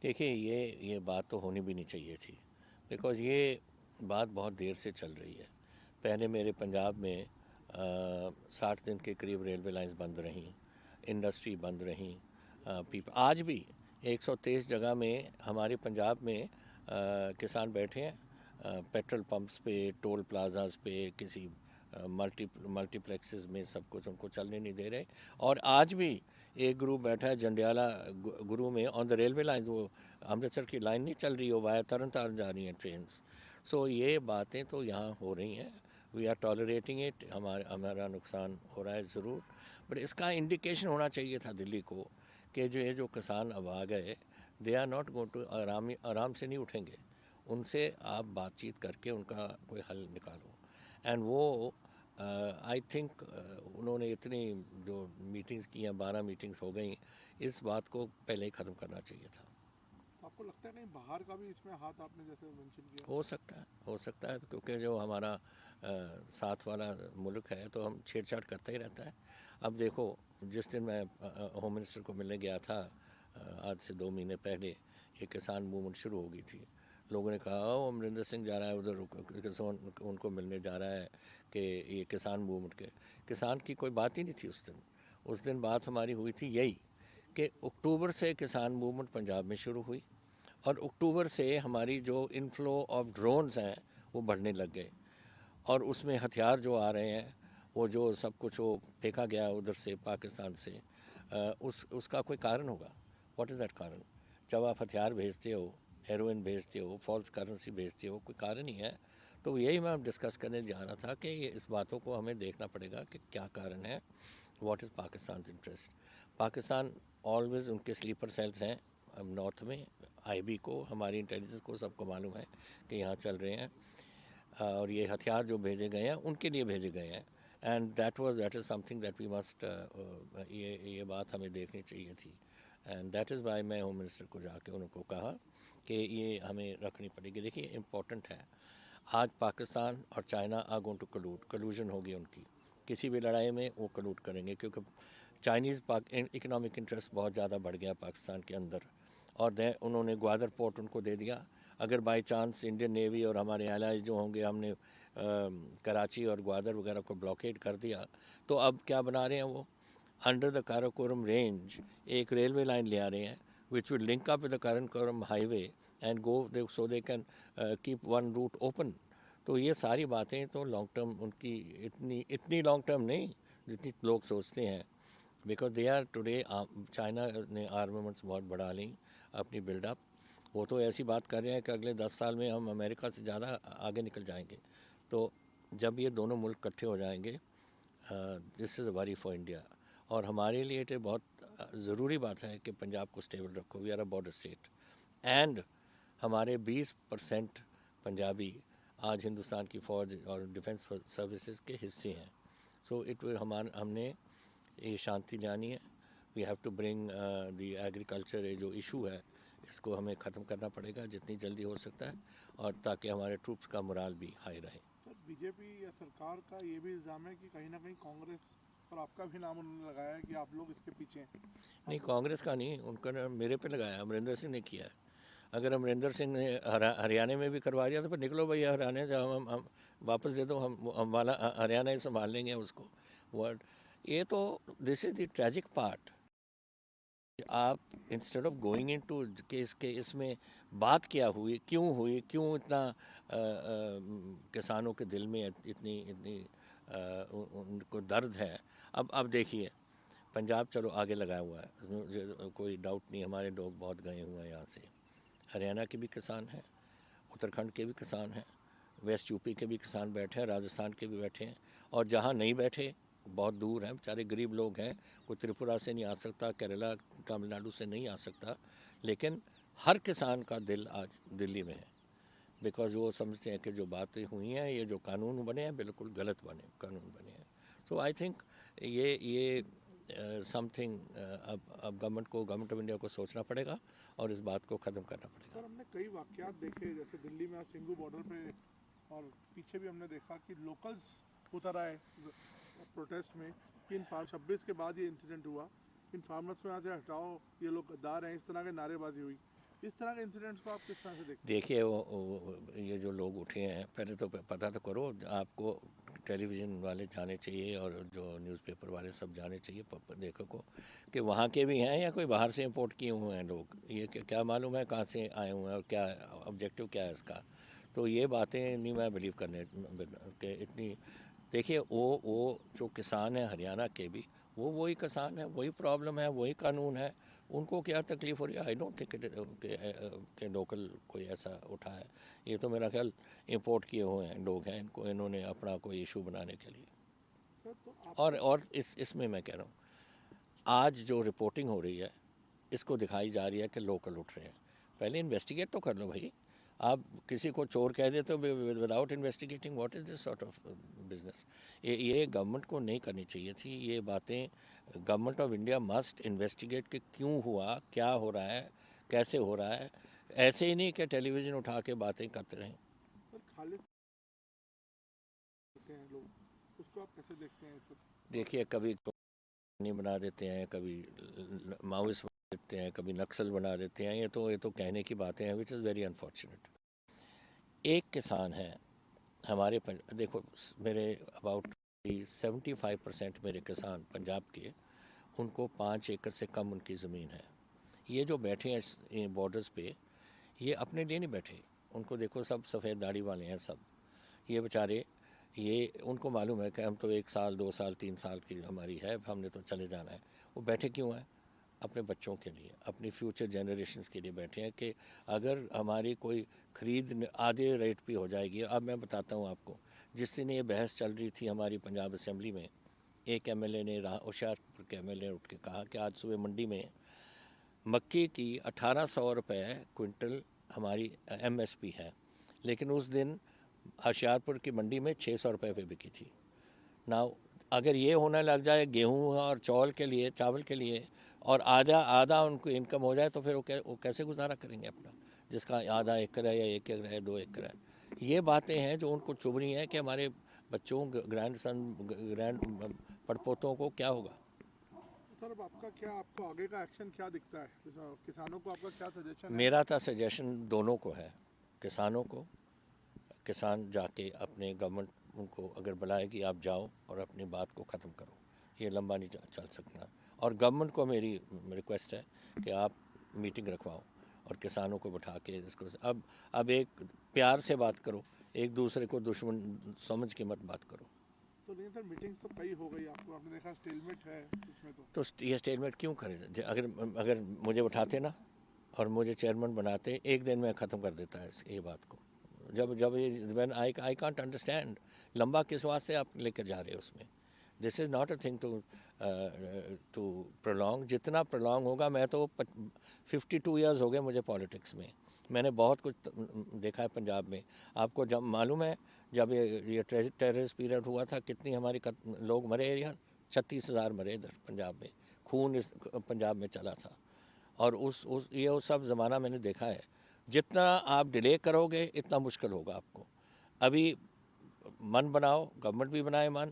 देखिए ये बात तो होनी भी नहीं चाहिए थी, बिकॉज़ ये बात बहुत देर से चल रही है। पहले मेरे पंजाब में 60 दिन के करीब रेलवे लाइंस बंद रहीं, इंडस्ट्री बंद रहीं। आज भी 123 जगह में हमारे पंजाब में किसान बैठे हैं, पेट्रोल पंप्स पे, टोल प्लाजास पे, किसी मल्टीप्लेक्सेस में, सब कुछ उनको चलने नहीं दे रहे। और आज भी एक ग्रुप बैठा है जंडियाला गुरु में ऑन द रेलवे लाइन, वो अमृतसर की लाइन नहीं चल रही, हो वाया तरन तारण जा रही हैं ट्रेन्स। सो ये बातें तो यहाँ हो रही हैं, वी आर टॉलरेटिंग इट, हमारा नुकसान हो रहा है ज़रूर, बट इसका इंडिकेशन होना चाहिए था दिल्ली को कि जो ये जो किसान अब आ गए, they are not going to आराम से नहीं उठेंगे, उनसे आप बातचीत करके उनका कोई हल निकालो। एंड वो आई थिंक उन्होंने इतनी जो मीटिंग्स की हैं, 12 मीटिंग्स हो गई, इस बात को पहले ही ख़त्म करना चाहिए था। आपको लगता है कहीं बाहर का भी इसमें हाथ, आपने जैसे मेंशन किया? हो सकता है, क्योंकि जो हमारा साथ वाला मुल्क है तो हम छेड़छाड़ करता ही रहता है। अब देखो, जिस दिन मैं होम मिनिस्टर को मिलने गया था, आज से 2 महीने पहले, ये किसान मूवमेंट शुरू हो गई थी। लोगों ने कहा ओ अमरिंदर सिंह जा रहा है उधर, किसान उनको मिलने जा रहा है कि ये किसान मूवमेंट के, किसान की कोई बात ही नहीं थी उस दिन। उस दिन बात हमारी हुई थी यही कि अक्टूबर से किसान मूवमेंट पंजाब में शुरू हुई, और अक्टूबर से हमारी जो इनफ्लो ऑफ ड्रोन्स हैं वो बढ़ने लग गए, और उसमें हथियार जो आ रहे हैं, वो जो सब कुछ वो फेंका गया उधर से पाकिस्तान से, उसका कोई कारण होगा। व्हाट इज़ दैट कारण? जब आप हथियार भेजते हो, हेरोइन भेजते हो, फॉल्स करेंसी भेजते हो, कोई कारण ही है। तो यही मैं डिस्कस करने जा रहा था कि ये इस बातों को हमें देखना पड़ेगा कि क्या कारण है, what is Pakistan interest. Pakistan always उनके स्लीपर सेल्स हैं अब नॉर्थ में, आईबी को, हमारी इंटेलिजेंस को, सबको मालूम है कि यहाँ चल रहे हैं, और ये हथियार जो भेजे गए हैं उनके लिए भेजे गए हैं। And that is something that we must, ये बात हमें देखनी चाहिए थी। एंड दैट इज़ वाई मैं होम मिनिस्टर को जाके उनको कहा कि ये हमें रखनी पड़ेगी। देखिए इम्पोर्टेंट है, आज पाकिस्तान और चाइना आर गोइंग टू कलूजन होगी उनकी, किसी भी लड़ाई में वो कलूट करेंगे, क्योंकि चाइनीज़ इकोनॉमिक इंटरेस्ट बहुत ज़्यादा बढ़ गया पाकिस्तान के अंदर, और उन्होंने ग्वादर पोर्ट उनको दे दिया। अगर बाई चांस इंडियन नेवी और हमारे एलाइज जो होंगे, हमने कराची और ग्वादर वगैरह को ब्लॉकेड कर दिया, तो अब क्या बना रहे हैं वो, अंडर द काराकोरम रेंज एक रेलवे लाइन ले आ रहे हैं, which will link up with the Karakoram highway and go so they can keep one root open. तो ये सारी बातें तो लॉन्ग टर्म उनकी, इतनी इतनी लॉन्ग टर्म नहीं जितनी लोग सोचते हैं, because they are today, China ने आर्मामेंट्स बहुत बढ़ा ली अपनी बिल्डअप। वो तो ऐसी बात कर रहे हैं कि अगले 10 साल में हम अमेरिका से ज़्यादा आगे निकल जाएंगे। तो जब ये दोनों मुल्क इकट्ठे हो जाएंगे, this is worry for India, और हमारे लिए तो बहुत ज़रूरी बात है कि पंजाब को स्टेबल रखो। We are a border state, and हमारे 20% पंजाबी आज हिंदुस्तान की फ़ौज और डिफेंस सर्विसेज के हिस्से हैं। सो हमने ये शांति लानी है। We have to bring the agriculture, ये जो इशू है इसको हमें ख़त्म करना पड़ेगा जितनी जल्दी हो सकता है, और ताकि हमारे ट्रूप्स का मोराल भी हाई रहे। सर, बीजेपी या सरकार का ये भी इल्ज़ाम है कि कहीं ना कहीं कांग्रेस और आपका भी नाम उन्होंने लगाया है कि आप लोग इसके पीछे हैं। नहीं, आप लोग कांग्रेस का नहीं, उनका मेरे पे लगाया, अमरिंदर सिंह ने किया है। अगर अमरिंदर सिंह ने हरियाणा में भी करवा दिया तो फिर निकलो भैया हरियाणा से, हम वापस दे दो, हम वाला हरियाणा ही संभाल लेंगे उसको। वर्ड, ये तो this is the tragic part. आप instead of going in to के इसमें बात क्या हुई, क्यों इतना किसानों के दिल में इतनी इतनी उनको दर्द है। अब देखिए, पंजाब चलो आगे लगाया हुआ है, उसमें कोई डाउट नहीं, हमारे लोग बहुत गए हुए हैं यहाँ से। हरियाणा के भी किसान हैं, उत्तराखंड के भी किसान हैं, वेस्ट यूपी के भी किसान बैठे हैं, राजस्थान के भी बैठे हैं, और जहाँ नहीं बैठे, बहुत दूर हैं, बेचारे गरीब लोग हैं, कोई त्रिपुरा से नहीं आ सकता, केरला तमिलनाडु से नहीं आ सकता, लेकिन हर किसान का दिल आज दिल्ली में है, बिकॉज वो समझते हैं कि जो बातें हुई हैं, ये जो कानून बने हैं बिल्कुल गलत कानून बने हैं। सो आई थिंक ये समथिंग अब गवर्नमेंट ऑफ इंडिया को सोचना पड़ेगा और इस बात को ख़त्म करना पड़ेगा। सर, हमने कई वाकयात देखे, जैसे दिल्ली में सिंगू बॉर्डर पे, और पीछे भी हमने देखा कि लोकल्स उतर आए प्रोटेस्ट में कि इन फार्म 26 के बाद ये इंसिडेंट हुआ, इन फार्मर्स को यहाँ से हटाओ, ये लोग गद्दार हैं, इस तरह की नारेबाजी हुई। इस तरह के इंसिडेंट्स को आप किस तरह से देखते हैं? देखिए ये जो लोग उठे हैं, पहले तो पता तो करो, आपको टेलीविज़न वाले जाने चाहिए और जो न्यूज़पेपर वाले सब जाने चाहिए देखो को कि वहाँ के भी हैं या कोई बाहर से इंपोर्ट किए हुए हैं लोग। ये क्या मालूम है कहाँ से आए हुए हैं और क्या ऑब्जेक्टिव क्या है इसका। तो ये बातें नहीं मैं बिलीव करने के इतनी। देखिए वो जो किसान है हरियाणा के भी, वो वही किसान है, वही प्रॉब्लम है, वही कानून है। उनको क्या तकलीफ़ हो रही है? आई डोंट थिंक के लोकल कोई ऐसा उठा है। ये तो मेरा ख्याल इंपोर्ट किए हुए हैं लोग हैं, इनको इन्होंने अपना कोई इशू बनाने के लिए। सर तो आपका और इसमें मैं कह रहा हूँ, आज जो रिपोर्टिंग हो रही है इसको दिखाई जा रही है कि लोकल उठ रहे हैं। पहले इन्वेस्टिगेट तो कर लो भाई। आप किसी को चोर कह देते हो without investigating. What is this sort of business? ये गवर्नमेंट को नहीं करनी चाहिए थी ये बातें। Government of India must investigate कि क्यों हुआ, क्या हो रहा है, कैसे हो रहा है। ऐसे ही नहीं कि टेलीविज़न उठा के बातें करते रहें। सर खालिद होते हैं लोग, उसको आप कैसे देखते हैं सर? देखिए कभी नहीं बना देते हैं, कभी माओइस्ट बना देते हैं, कभी नक्सल बना देते हैं। ये तो कहने की बातें हैं, विच इज़ वेरी अनफॉर्चुनेट। एक किसान है हमारे देखो मेरे अबाउट 75% मेरे किसान पंजाब के, उनको 5 एकड़ से कम उनकी ज़मीन है। ये जो बैठे हैं बॉर्डर्स पे, ये अपने लिए नहीं बैठे। उनको देखो सब सफ़ेद दाढ़ी वाले हैं सब। ये बेचारे, ये उनको मालूम है कि हम तो 1 साल 2 साल 3 साल की हमारी है, हमने तो चले जाना है। वो बैठे क्यों हैं? अपने बच्चों के लिए, अपनी फ्यूचर जनरेशन्स के लिए बैठे हैं कि अगर हमारी कोई ख़रीद आधे रेट पे हो जाएगी। अब मैं बताता हूँ आपको, जिस दिन ये बहस चल रही थी हमारी पंजाब असेंबली में, एक एमएलए ने होशियारपुर के एमएलए उठ के कहा कि आज सुबह मंडी में मक्की की 1800 रुपये क्विंटल हमारी एमएसपी है, लेकिन उस दिन होशियारपुर की मंडी में 600 रुपये पे बिकी थी ना। अगर ये होने लग जाए गेहूं और चावल के लिए, चावल के लिए, और आधा आधा उनको इनकम हो जाए, तो फिर वो कैसे गुजारा करेंगे अपना, जिसका आधा एकड़ है या 1 एकड़ है 2 एकड़ है। ये बातें हैं जो उनको चुभ रही हैं कि हमारे बच्चों, ग्रैंड सन, ग्रैंड पड़पोतों को क्या होगा। सर अब आपको आगे का एक्शन क्या दिखता है? किसानों को आपका क्या सजेशन है? मेरा था सजेशन दोनों को है, किसानों को, किसान जाके अपने गवर्नमेंट उनको अगर बुलाएगी, आप जाओ और अपनी बात को ख़त्म करो। ये लंबा नहीं चल सकता। और गवर्नमेंट को मेरी रिक्वेस्ट है कि आप मीटिंग रखवाओ और किसानों को बिठा के इसको अब एक प्यार से बात करो, एक दूसरे को दुश्मन समझ के मत बात करो। तो नहीं सर, मीटिंग्स तो कई हो गई, आपने देखा स्टेलमेट है इसमें तो ये स्टेटमेंट क्यों करें? अगर मुझे उठाते ना और मुझे चेयरमैन बनाते, एक दिन में ख़त्म कर देता है ये बात को। जब व्हेन आई कांट अंडरस्टैंड, लंबा किस वास्ते आप लेकर जा रहे हो उसमें। This is not a thing to prolong. जितना प्रोलॉन्ग होगा, मैं तो 52 ईयर्स हो गए मुझे पॉलिटिक्स में, मैंने बहुत कुछ देखा है पंजाब में। आपको जब मालूम है, जब ये टेररिस्ट पीरियड हुआ था, कितनी हमारी लोग मरे यार, 36,000 मरे इधर पंजाब में, खून इस पंजाब में चला था। और ये सब ज़माना मैंने देखा है। जितना आप डिले करोगे इतना मुश्किल होगा आपको। अभी मन बनाओ, गवर्नमेंट भी बनाए मन,